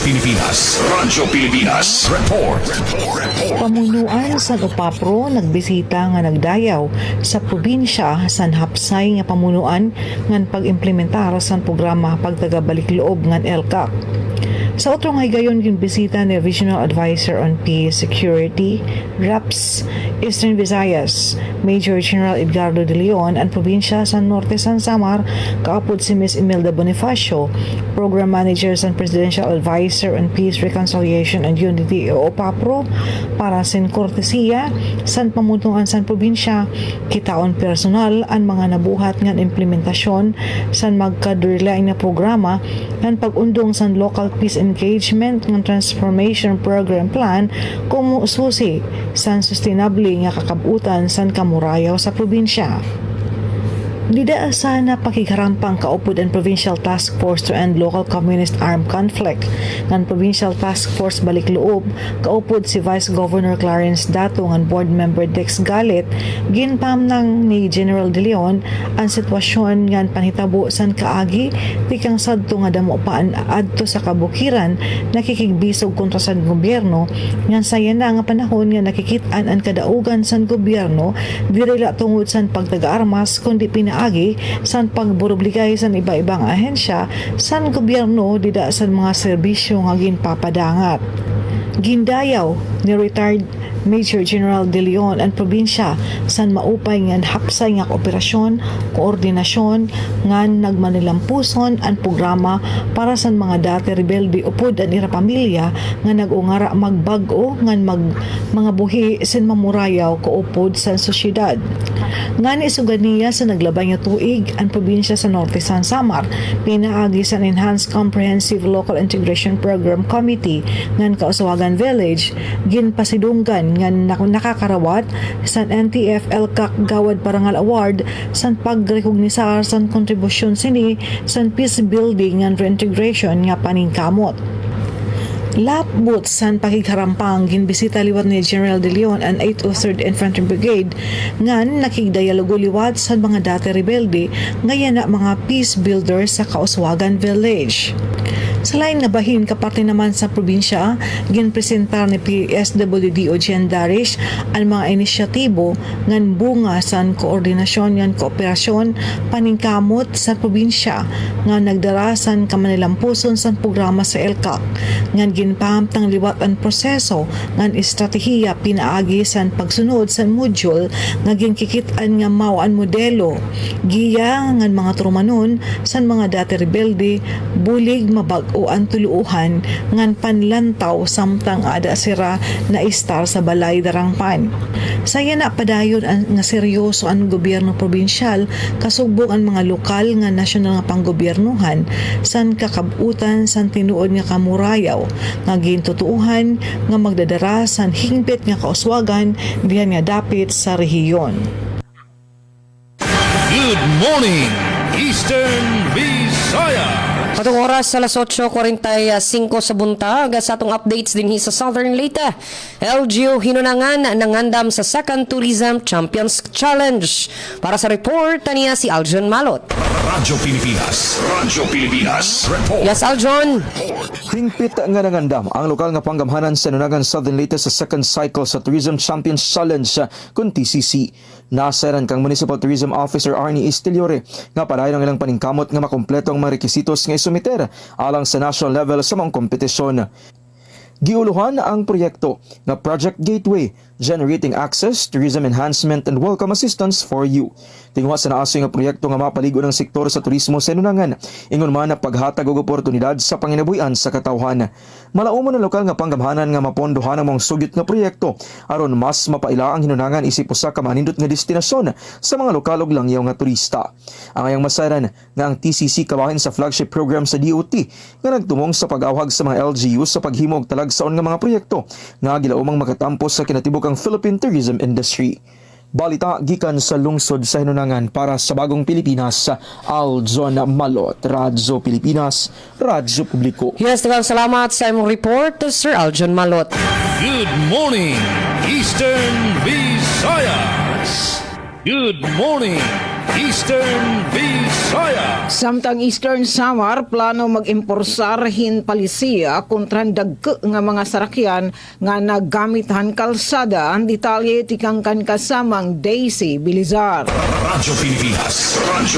Pilipinas. Report. Pamunuan sa UPAPRO nagbisita nga nagdayaw sa probinsya san hapsay nga pamunuan ngan pag-implementar san programa pagtagabalik loob ngan LCAC. Sa utrong higayon yung bisita ni Regional Advisor on Peace Security, RAPS, Eastern Visayas, Major General Edgardo de Leon, ang probinsya sa Norte San Samar, kaapod si Ms. Imelda Bonifacio, Program Manager sa Presidential Advisor on Peace, Reconciliation and Unity o UPAPRO, para sin kortesiya, san pamutungan san probinsya, kitaon personal ang mga nabuhat ng implementasyon san magkadurlaing na programa ng pag-undong san local peace engagement ng transformation program plan kung susi san sustainable nga kakabutan san kamurayaw sa probinsya. Dida sana pakigarampang kaupod ang Provincial Task Force to End Local Communist Armed Conflict ng Provincial Task Force Balikloob, kaupod si Vice Governor Clarence Dato ng Board Member Dex Galit, ginpam ng ni General De Leon ang sitwasyon ngan panhitabo san kaagi tikang sadto nga damo paan adto sa kabukiran nakikigbisog kontra sa gobyerno ngan saya na nga panahon nga nakikitaan ang kadaugan san gobyerno direla tungod san pagtaga-armas kundi pinaagi san pagburobligay san iba-ibang ahensya san gobyerno dida san mga serbisyo nga ginpapadangat. Gindayaw ni retired Major General De Leon ang probinsya san maupay ngan hapsay nga kooperasyon, koordinasyon ngan nagmanilampuson ang programa para san mga dati rebelde upod ang ira pamilya nga nagungara magbag-o ngan mga buhi sin mamurayaw kaupod sa sosyedad. Ngani suganiya sa naglabay nga tuig ang probinsya sa Norte San Samar pinaagi sa Enhanced Comprehensive Local Integration Program Committee ngan Kausawagan Village ginpasidunggan ngan nakakarawat san NTF LCAC Gawad Parangal Award san pagrekognisar san kontribusyon sini san peace building ngan reintegration nga paningkamot. Lapbot san pakigarampang ginbisita liwat ni General De Leon ang 803rd Infantry Brigade ngan nakigdayalogo liwat sa mga dati rebelde ngayon na mga peace builders sa Kauswagan Village. Sa lain nga bahin kaparte naman sa probinsya, ginpresentar ni PSWD Ojen Darish ang mga inisyatibo ngan bunga sa koordinasyon ngan kooperasyon paningkamot sa probinsya nga nagdarasan ka manilampuson sa programa sa ELCAC ngan ginpahamtang liwat ang proseso ngan estratehiya pinaagi sa pagsunod sa module nga ginkikitaan nga mao ang modelo giya ngan mga trumanon sa mga dati rebelde bulig mabag-o ang tuluuhan ngan panlantaw samtang ada sira na istar sa balay darangpan. Saya na padayon nga seryoso ang gobyerno probinsyal kasubok ang mga lokal nga nasyonal nga panggobyernuhan san kakabutan san tinuod nga kamurayaw nga gintutuuhan nga magdadara san hingpit nga kauswagan dihan nga dapit sa rehiyon. Good morning, Eastern Visayas. Atong oras sa alas 8:45 sa buntag sa atong updates din sa Southern Leyte. LGU hinunangan nangandam sa Second Tourism Champions Challenge. Para sa report niya si Aljon Malot. Radyo Pilipinas, report. Yes, Aljon. Hingpit nga nangandam ang lokal nga panggamhanan sa Nunagan Southern Leyte sa second cycle sa Tourism Champions Challenge kun TCC. Nasaran kang Municipal Tourism Officer Arnie Istiliore nga padayon ang ilang paningkamot nga makompleto ang mga requisitos nga isumiter alang sa national level sa mga kompetisyon. Giuluhan ang proyekto nga Project Gateway, Generating Access, Tourism Enhancement and Welcome Assistance for You. Tingwa sa naasoy nga proyekto nga mapaligo ng sektor sa turismo sa Nunangan, ingon man na paghatag og oportunidad sa panginabuhian sa katawhan. Malaumon ang lokal nga panggamhanan nga mapondohan ang mga sugyot nga proyekto aron mas mapaila ang Hinunangan isip usa ka manindot nga destinasyon sa mga lokal ug langyaw nga turista. Ang ayang masaran nga ang TCC kabahin sa flagship program sa DOT nga nagtumong sa pag-awhag sa mga LGU sa paghimo og talagsaon nga mga proyekto nga gilaumang makatampos sa kinatibuk ang Philippine tourism industry. Balita gikan sa lungsod sa Hinunangan para sa Bagong Pilipinas, Aljon Malot, Radyo Pilipinas, Radyo Publiko. Yes, salamat sa imong report, Sir Aljon Malot. Good morning, Eastern Visayas. Good morning, Eastern Visayas. Samtang Eastern Samar plano mag-imporsar hin palisiya kontra dagko nga mga sarakyan nga naggamithan kalsada. Ang detalye tikang kan kasamang Daisy Bilizar. Radyo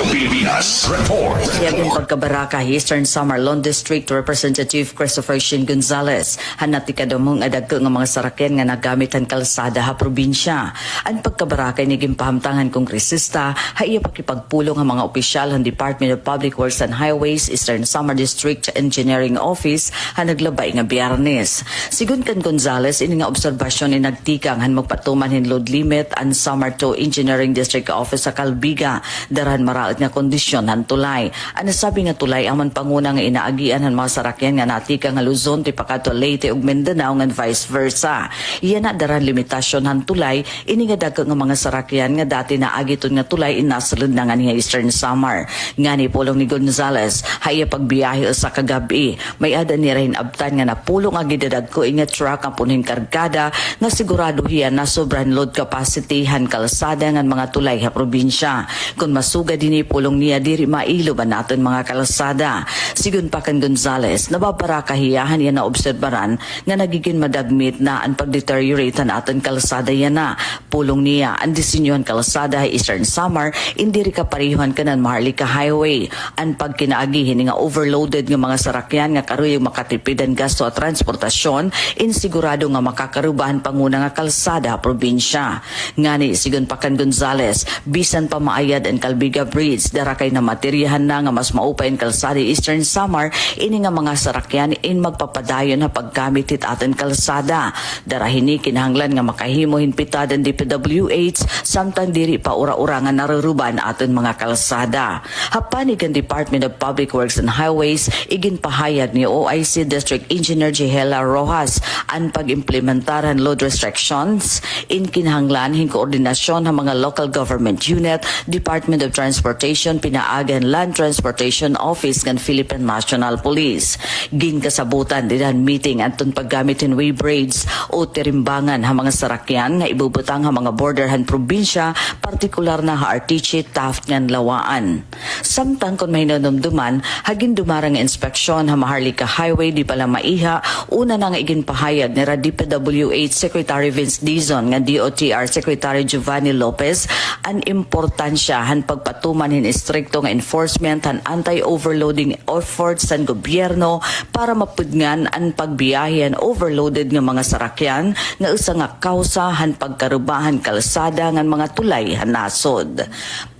Pilipinas, report. Yagang pagkabaraka Eastern Samar Lawn District Representative Christopher Shin Gonzales hanati kadamong adagko nga mga sarakyan nga naggamithan kalsada ha probinsya. Ang pagkabaraka ni gimpahamtangan kongresista haiya pakipagpulong ang mga opisyal ng Department of Public Works and Highways Eastern Samar District Engineering Office han naglabay nga Biyernes. Sigun kan Gonzales ini nga obserbasyon ni nagtikang han magpatuman hin load limit ang Samar 2 Engineering District Office sa Calbiga daran maraot nga kondisyon han tulay. Ang nasabi nga tulay aman panguna nga inaagian han mga sarakyan nga natika nga Luzon ti pakato Leyte ug Mindanao nga vice versa. Iyan na daran limitasyon han tulay ini nga dagko nga mga sarakyan nga dati naagiton nga tulay inasulod na nga niya Eastern Samar. Nga ni pulong ni Gonzales, haya pagbiyahe sa kagabi. May ada ni Rain Abtan nga napulong ang gidadag ko inga truck ang puning kargada nga sigurado hiyan na sobrang load capacity han kalsada ng mga tulay ha probinsya. Kung masuga din ni pulong niya diri mailo ba naton mga kalsada. Sigun pa kan Gonzales, nababara kahiyahan yan na obserbaran nga nagiging madagmit na ang pagdeteriorate naton kalsada yan na. Pulong niya, ang disenyohan kalsada Eastern Samar, indiri ka parihuan kanan Maharlika Highway. Ang pagkinaagihin nga overloaded nga mga sarakyan nga karoy makatipid ang gasto at transportasyon, insigurado nga makakarubahan panguna nga kalsada probinsya. Ngani sigon pa kan Gonzales, bisan pa maayad ang Calbiga Bridge, darakay na materyahan na nga mas maupay ang kalsada Eastern Samar, ini nga mga sarakyan in magpapadayon na paggamit it aton kalsada. Darahini kinahanglan nga makahimo hinpitadan DPWH samtang diri pa ura-ura nga naruruban aton mga kalsada. Hapanig ang Department of Public Works and Highways iginpahayag ni OIC District Engineer Jihela Rojas ang pag-implementaran load restrictions in kinahanglan hin koordinasyon ng mga local government unit, Department of Transportation, pinaagan Land Transportation Office ng Philippine National Police. Ginkasabutan din meeting anton paggamitin way braids o tirimbangan ha mga sarakyan nga ibubutang ha mga borderhan probinsya, partikular na ha Artiche, Taft ngan lawaan. Samtang kon may nanumduman, hagin dumarang inspeksyon ha Maharlika Highway di pala maiha, una na nga igin pahayag ni DPWH Secretary Vince Dizon nga DOTR Secretary Giovanni Lopez ang importansya han pagpatuman hin istrikto nga enforcement han anti-overloading efforts sa gobyerno para mapudngan ang pagbiyahe overloaded nga mga sarakyan nga usa nga kausa han pagkarubahan kalsada ngan mga tulay han nasod.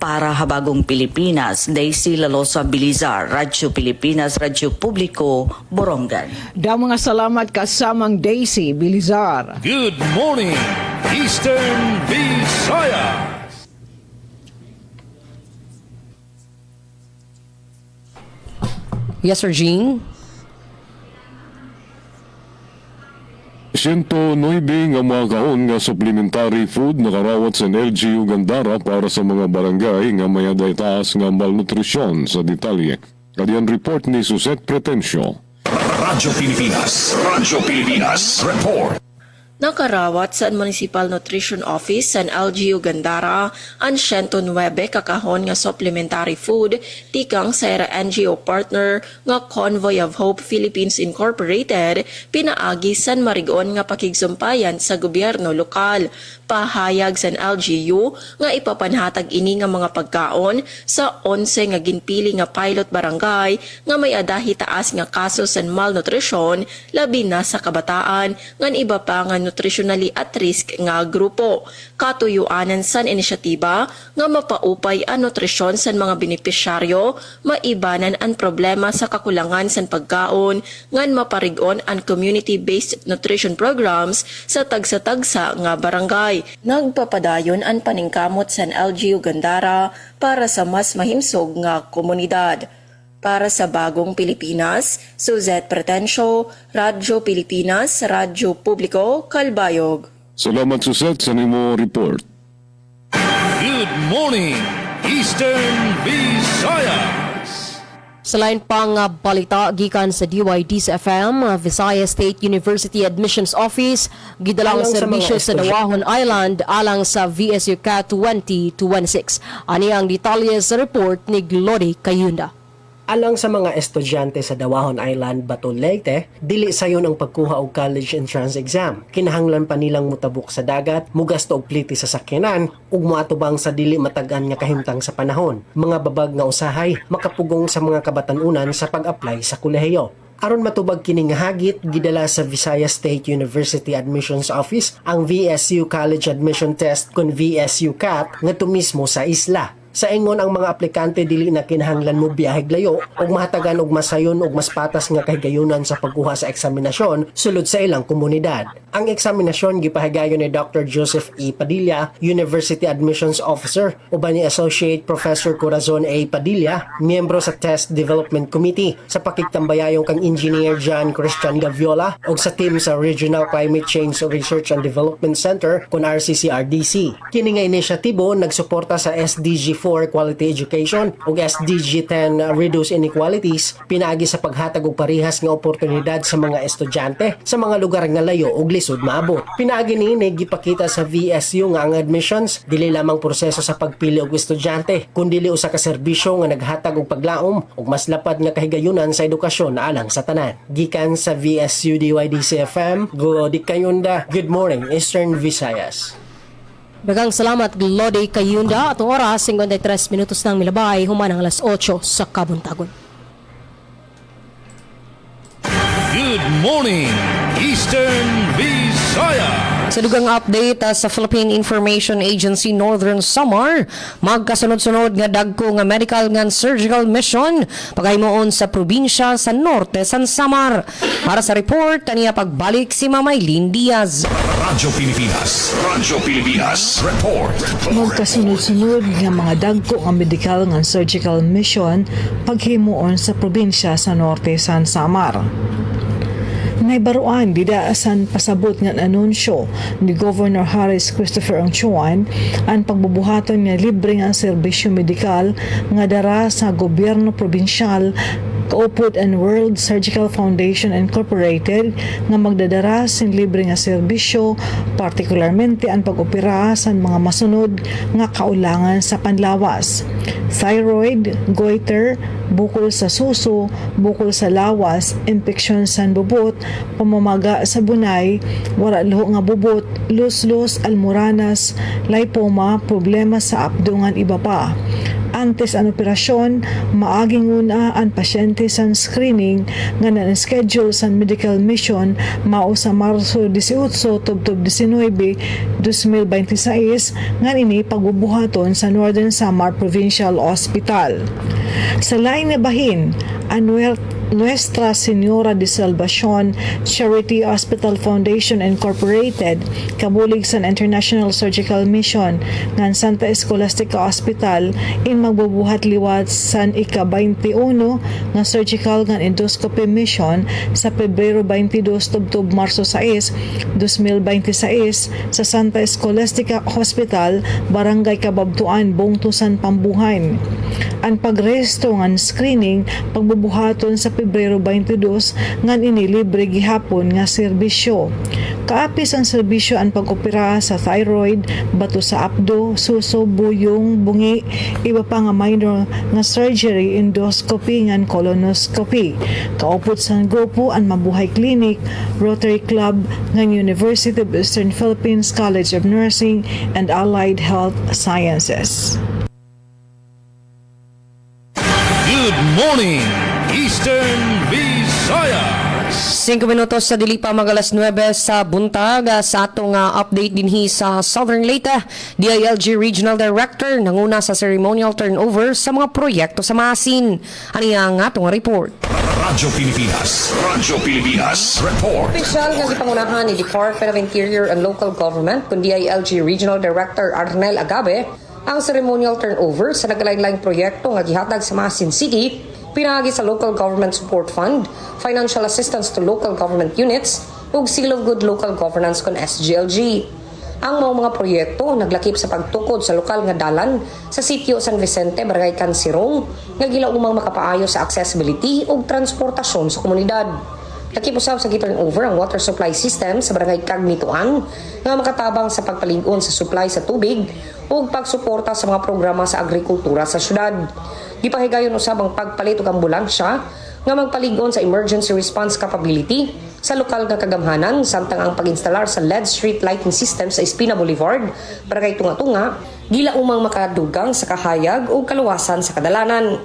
Para habagong Pilipinas, Daisy Lalosa Bilizar, Radyo Pilipinas, Radyo Publiko, Borongan. Da mga salamat kasamang Daisy Bilizar. Good morning, Eastern Visayas. Yes, Sir Jean? 109 ang mga kaon nga supplementary food nakarawat sa LGU Gandara para sa mga barangay nga may aday taas nga malnutrisyon sa detalye. Kadiyan report ni Suzette Pretencio. Radyo Pilipinas, report. Nakarawat sa Municipal Nutrition Office sa LGU Gandara ang 109 kakahon nga supplementary food tikang sa NGO partner nga Convoy of Hope Philippines Incorporated pinaagi sa Marigon nga pakigsumpayan sa gobyerno lokal. Pahayag sa LGU nga ipapanhatag ini nga mga pagkaon sa 11 nga ginpili nga pilot barangay nga may adahi taas nga kaso sa malnutrition labi na sa kabataan ngan iba pa nga nutritionally at risk nga grupo. Katuyuanan san inisyatiba nga mapaupay ang nutrisyon sa mga benepisyaryo, maibanan ang problema sa kakulangan sa pagkaon, ngan maparigon ang community-based nutrition programs sa tagsa-tagsa nga barangay. Nagpapadayon ang paningkamot sa LGU Gandara para sa mas mahimsog nga komunidad. Para sa Bagong Pilipinas, Suzette Pretencio, Radyo Pilipinas, Radyo Publiko, Calbayog. Salamat Suzette sa nimo report. Good morning, Eastern Visayas. Sa lain pang balita gikan sa DYDS-FM, Visayas State University Admissions Office gidalang serbisyo sa Dawahon Island alang sa VSU CAT 2026. Ani ang detalye sa report ni Glody Kayunda. Alang sa mga estudyante sa Dawahon Island, Baton Leyte, dili sayon ang pagkuha og college entrance exam. Kinahanglan pa nilang mutabok sa dagat, mugasto og pliti sa sakyanan, ug moatubang sa dili matagan nga kahimtang sa panahon. Mga babag nga usahay, makapugong sa mga kabatanunan sa pag-apply sa kolehiyo. Aron matubag kining hagit, gidala sa Visayas State University Admissions Office ang VSU College Admission Test kun VSU CAT ngadto mismo sa isla. Sa ingon ang mga aplikante dili na kinahanglan mo biyaheg layo ug mahatagan og masayon ug mas patas nga kahigayunan sa pagkuha sa eksaminasyon sulod sa ilang komunidad. Ang eksaminasyon gipahigayon ni Dr. Joseph E. Padilla, University Admissions Officer, uban ni Associate Professor Corazon A. Padilla, miyembro sa Test Development Committee, sa pakigtambayayong kang Engineer John Christian Gaviola ug sa team sa Regional Climate Change Research and Development Center kun RCCRDC. Kini nga inisyatibo nagsuporta sa SDG 4 Quality Education ug SDG 10 Reduce Inequalities pinaagi sa paghatag og parehas nga oportunidad sa mga estudyante sa mga lugar nga layo ug lisod maabot. Pinaagi niini gipakita sa VSU nga ang admissions dili lamang proseso sa pagpili og estudyante kundi usa ka serbisyo nga naghatag og paglaom ug mas lapad nga kahigayunan sa edukasyon alang sa tanan. Gikan sa VSU DYDC-FM, Glody Kayunda. Good morning, Eastern Visayas. Dagang salamat Glody Kayunda at oras 53 minutos nang milabay human ang alas 8 sa Kabuntagon. Good morning, Eastern Visayas. Sa dugang update sa Philippine Information Agency Northern Samar, magkasunod-sunod nga dagko nga medical nga surgical mission paghimuon sa probinsya sa Norte San Samar. Para sa report, taniya pagbalik si Mamaylin Diaz. Radyo Pilipinas, report. Magkasunod-sunod nga mga dagko nga medical nga surgical mission paghimuon sa probinsya sa Norte San Samar. Naibaruan didaasan pasabot nga anunsyo ni Governor Harris Christopher Angchuan ang pagbubuhaton nga libre nga serbisyo medikal nga dara sa gobyerno probinsyal Kaupod ang World Surgical Foundation Incorporated nga magdadara sin libre nga serbisyo, partikularmente ang pag-opera sa mga masunod nga kaulangan sa panlawas. Thyroid, goiter, bukol sa suso, bukol sa lawas, impeksyon sa bubot, pamamaga sa bunay, wala luho nga bubot, luslos, almoranas, lipoma, problema sa abdungan iba pa. Antes ang operasyon, maaging una ang pasyente sa screening nga na-schedule sa medical mission mao sa Marso 18 tubtob 19, 2026 nga ini pagbubuhaton sa Northern Samar Provincial Hospital. Sa lain nga bahin, ang Nuestra Señora de Salvacion Charity Hospital Foundation Incorporated kabulig sa International Surgical Mission ng Santa Escolastica Hospital in magbubuhat liwat sa ika-21 nga surgical nga endoscopy mission sa Pebrero 22 tubtob Marso 6, 2026 sa Santa Escolastica Hospital, Barangay Kababtuan, Bongtusan, Pambuhan. Ang pagresto ng screening pagbubuhaton sa Pebrero 22 ngan inilibre gihapon nga serbisyo. Kaapis ang serbisyo ang pag-opera sa thyroid, bato sa abdo, suso, buyong, bungi, iba pa nga minor nga surgery, endoscopy ngan colonoscopy. Kaupot sa grupo ang Mabuhay Clinic, Rotary Club ng University of Eastern Philippines College of Nursing and Allied Health Sciences. Good morning, Eastern Visayas. 5 minutos sa dili pa mag-alas 9 sa buntag sa atong update dinhi sa Southern Leyte. DILG Regional Director nanguna sa ceremonial turnover sa mga proyekto sa Masin. Ani ang atong report. Radyo Pilipinas report. Opisyal nga gipangunahan ni Department of Interior and Local Government kun DILG Regional Director Arnel Agabe ang ceremonial turnover sa naglain-laing proyekto nga gihatag sa Masin City pinagi sa Local Government Support Fund, Financial Assistance to Local Government Units, ug Seal of Good Local Governance kon SGLG. Ang mga proyekto naglakip sa pagtukod sa lokal nga dalan sa sitio San Vicente, Barangay Cansirong, nga gila umang makapaayo sa accessibility ug transportasyon sa komunidad. Lakip usab sa gi-turnover ang water supply system sa Barangay Cagnituan nga makatabang sa pagpalig-on sa supply sa tubig ug pagsuporta sa mga programa sa agrikultura sa syudad. Gipahigayon usab ang pagpalit og ambulansya nga magpalig-on sa emergency response capability sa lokal nga kagamhanan samtang ang pag-instalar sa LED street lighting system sa Espina Boulevard para kay tunga-tunga gila umang makadugang sa kahayag o kaluwasan sa kadalanan.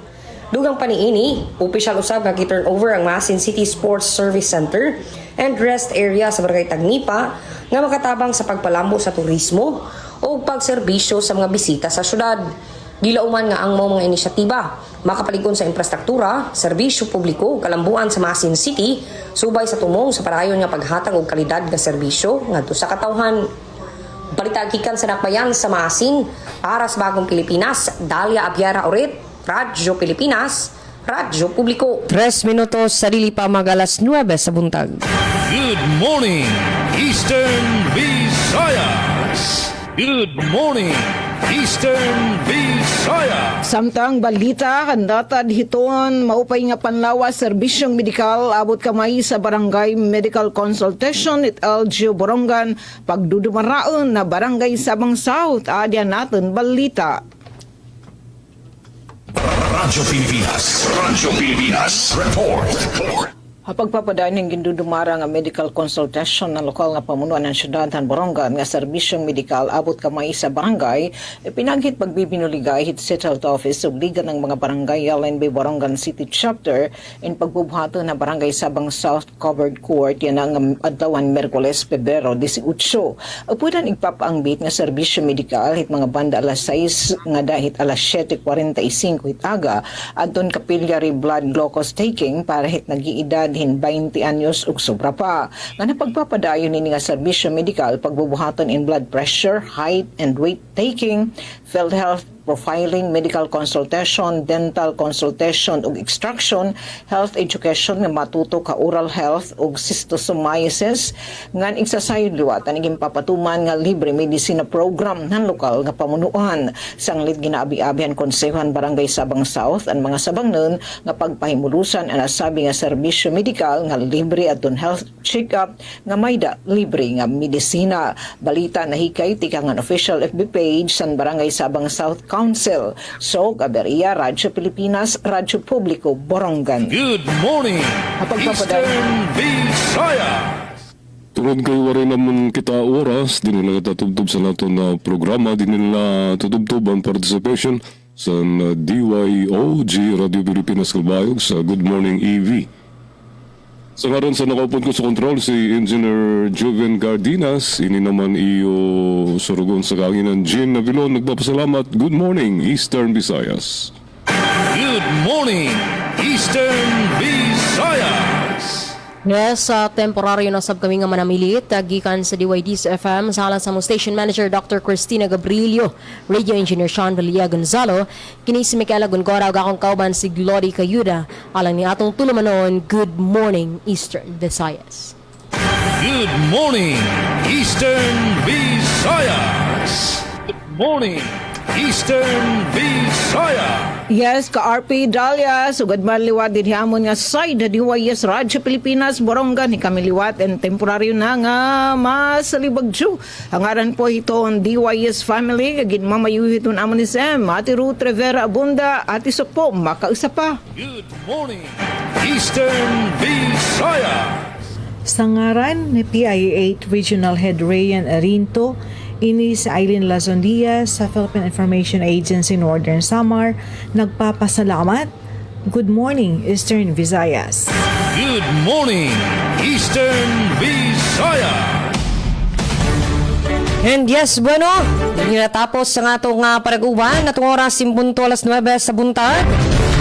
Dugang paniini, opisyal usab nga gi-turnover ang Masin City Sports Service Center and Rest Area sa Barangay Tagnipa nga makatabang sa pagpalambo sa turismo o pagserbisyo sa mga bisita sa syudad. Gilauman nga ang mga inisyatiba makapaligon sa infrastruktura, serbisyo publiko, kalambuan sa Masin City, subay sa tumong sa parayon nga paghatag og kalidad nga serbisyo ngadto sa katawhan. Balita gikan sa Nakbayan sa Masin, para sa Bagong Pilipinas, Dalia Abiara Oret, Radyo Pilipinas, Radyo Publiko. 3 minutos sa dili pa mag-alas 9 sa buntag. Good morning, Eastern Visayas. Good morning, Eastern Visayas. Samtang balita kandata hiton maupay nga panlawas serbisyong medikal abot kamay sa Barangay Medical Consultation at LGU Borongan pagdudumaraon na Barangay Sabang South. Adya natin balita. Radyo Pilipinas report. Pagpapadaan ng gindudumara nga medical consultation ng lokal nga pamunuan ng syudad ng Borongan nga serbisyong medikal abot kamay sa barangay, pinaghit pagbibinuligay hit City Health Office ug liga ng mga barangay LNB Borongan City Chapter in pagbubuhaton na Barangay Sabang South Covered Court yan ang adlawan Miyerkules, Pebrero 18. Pudan igpapaangbit nga serbisyo medikal hit mga banda alas 6 nga dahit alas 7:45 hit aga adton capillary blood glucose taking para hit nag-iedad 20 anyos ug sobra pa. Nga napagpapadayon nini nga serbisyo medikal pagbubuhaton in blood pressure, height and weight taking, PhilHealth profiling, medical consultation, dental consultation ug extraction, health education nga matuto ka oral health ug schistosomiasis ngan exercise liwat aniging papatuman nga libre medisina program ng lokal nga pamunuan sanglit ginaabi-abihan konsehan Barangay Sabang South ang mga sabangnon nga pagpahimulusan ang nasabi nga serbisyo medikal nga libre adton health check-up nga mayda libre nga medisina. Balita na hikay tika nga official FB page sa Barangay Sabang South Council. So, Gaberia, Radyo Pilipinas, Radyo Publiko, Borongan. Good morning, Eastern Visayas. Tungod kayo rin naman kita oras, di nila tatubtob sa nato na programa, di nila tutubtob ang participation sa DYOG, Radio Pilipinas Kalbayog, sa Good Morning EV. Sa ngaron sa nakaupon ko sa control, si Engineer Joven Gardinas, ini naman iyo surugon sa kanginan Jean Navilon, nagpapasalamat. Good morning, Eastern Visayas. Good morning, Eastern Visayas. Yes, temporaryo na sab kami nga manamilit gikan sa DYD's FM sa alang sa mo station manager Dr. Cristina Gabrilio, radio engineer Sean Valia Gonzalo, kini si Michaela Gongora ug akong kauban si Glory Cayuda alang ni atong tulumanon. Good morning, Eastern Visayas. Good morning, Eastern Visayas. Good morning, Eastern Visayas. Yes, ka-RP Dahlia, sugad man liwat din hamon nga side DYS Radyo Pilipinas, Borongan, kami liwat and temporaryo na nga masalibagjo. Hangaran po ito ang DYS family, kagin mamayuhiton amon ni Sam, Ate Ruth Rivera Abunda, Ate Sopo, makausap pa. Good morning, Eastern Visayas. Sa ngaran ni PIA8 Regional Head Rayan Arinto, ini si Eileen Lazondia sa Philippine Information Agency Northern Samar, nagpapasalamat. Good morning, Eastern Visayas. Good morning, Eastern Visayas. And yes, bueno, natapos sa atong paraguban, atong oras 9 alas 9 sa buntag.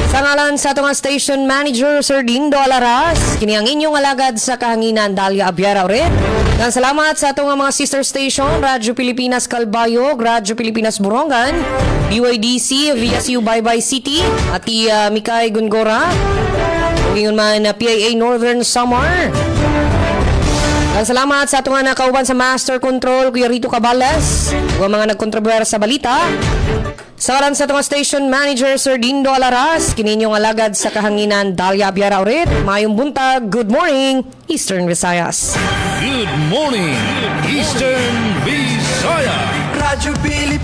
Sa ngalan sa atong station manager, Sir Dindo Alaras, kini ang inyong alagad sa kahanginan, Dalia Abiara ulit. Dan salamat sa atong mga sister station, Radyo Pilipinas Kalbayog, Radyo Pilipinas Borongan, BYDC, VSU Baybay City, at Mikay Gongora, ngayon man PIA Northern Samar. Dan salamat sa atong nakauban sa Master Control, Kuya Rito Cabales, o mga nagkontrober sa balita. Sa kalan sa itong station manager, Sir Dindo Alaras, kininyong alagad sa kahanginan, Dalia Abiara ulit. Mayong buntag, good morning, Eastern Visayas. Good morning, Eastern Visayas. Radyo Pilipinas.